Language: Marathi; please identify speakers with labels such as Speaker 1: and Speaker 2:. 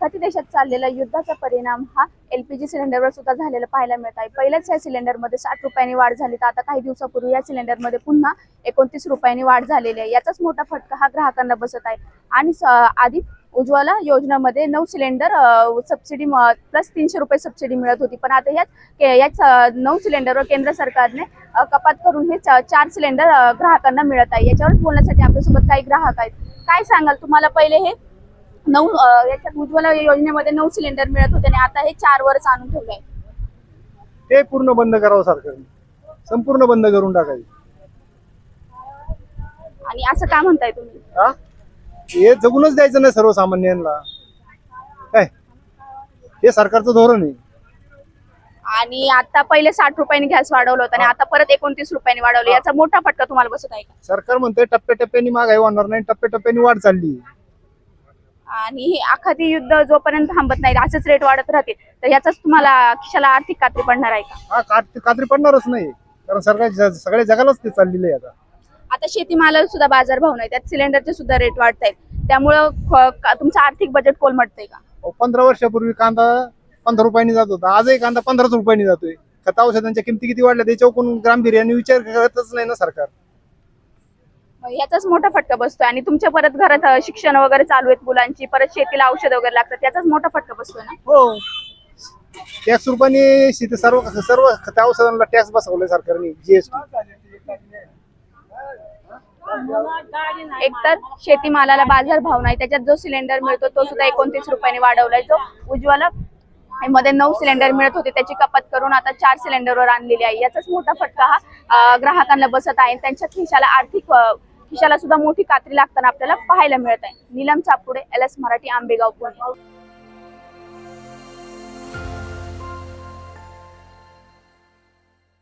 Speaker 1: आखाती देशात चाललेला युद्धाचा परिणाम हा एलपीजी सिलेंडरवर सुद्धा झालेला पाहायला मिळत आहे। पहिल्याच या सिलेंडरमध्ये 60 रुपयांनी वाढ झाली, तर आता काही दिवसापूर्वी या सिलेंडरमध्ये पुन्हा 29 रुपयांनी वाढ झालेली आहे। याचाच मोठा फटका हा ग्राहकांना बसत आहे। आणि आधी उज्ज्वला योजनेमध्ये 9 सिलेंडर सबसिडी प्लस 300 रुपये सबसिडी मिळत होती, पण आता याच 9 सिलेंडरवर केंद्र सरकारने कपात करून हे 4 सिलेंडर ग्राहकांना मिळत आहे। याच्यावर बोलण्यासाठी आपल्यासोबत काही ग्राहक आहेत। काय सांगाल, तुम्हाला पहिले हे 9 याच्यात उज्ज्वला योजनेमध्ये 9 सिलेंडर मिळत होते आणि आता हे 4 वरच आणून ठेवलंय,
Speaker 2: ते पूर्ण बंद करावं सरकारने, संपूर्ण बंद करून टाकायचं।
Speaker 1: आणि असं का म्हणताय तुम्ही?
Speaker 2: हा, हे जगूनच द्यायचं नाही सर्वसामान्यांना, काय हे सरकारचं धोरण आहे।
Speaker 1: आणि आता पहिले 60 रुपयांनी गॅस वाढवलं होतं आणि आता परत 29 रुपयांनी वाढवलं, याचा मोठा फटका तुम्हाला बसत आहे का?
Speaker 2: सरकार म्हणते टप्प्याटप्प्याने महागाई वाढणार नाही, टप्प्याटप्प्याने वाढ चालली।
Speaker 1: आणि हे आखाती युद्ध जोपर्यंत थांबत नाही, असेच रेट वाढत राहतील, तर याचाच तुम्हाला खिशाला आर्थिक कात्री पडणार आहे का?
Speaker 2: हा, कात्री पडणारच नाही, कारण सरकार सगळ्या जगालाच ते चाललेलं आहे।
Speaker 1: आता शेतीमालाला सुद्धा बाजारभाव नाही, त्यात सिलेंडरचे सुद्धा रेट वाढत आहेत, त्यामुळं तुमचं आर्थिक बजेट कोलमडतंय का?
Speaker 2: 15 वर्षापूर्वी कांदा 15 रुपयांनी जात होता, आजही कांदा 15 रुपयांनी जातोय। खत औषधांच्या किमती किती वाढल्या त्याच्यावर कोण गांभीर्याने विचार करतच नाही ना सरकार।
Speaker 1: याचाच मोठा फटका बसतोय। आणि तुमच्या परत घरात शिक्षण वगैरे चालू आहेत मुलांची, परत शेतीला औषध वगैरे लागतात, त्याचाच मोठा फटका बसतोय ना?
Speaker 2: हो, टॅक्स रुपयाने शेती सर्व खत औषधांना टॅक्स बसवलाय सरकारने, जीएसटी।
Speaker 1: एकतर शेतीमालाला बाजारभाव नाही, त्याच्यात जो सिलेंडर मिळतो तो सुद्धा 29 रुपयांनी वाढवलाय। जो उज्ज्वला मध्ये 9 सिलेंडर मिळत होते त्याची कपात करून आता 4 सिलेंडरवर आणलेली आहे। याचाच मोठा फटका हा ग्राहकांना बसत आहे। त्यांच्या खिशाला सुद्धा मोठी कात्री लागताना आपल्याला पाहायला मिळत आहे। नीलम चापुडे, LS मराठी, आंबेगाव, पुणे।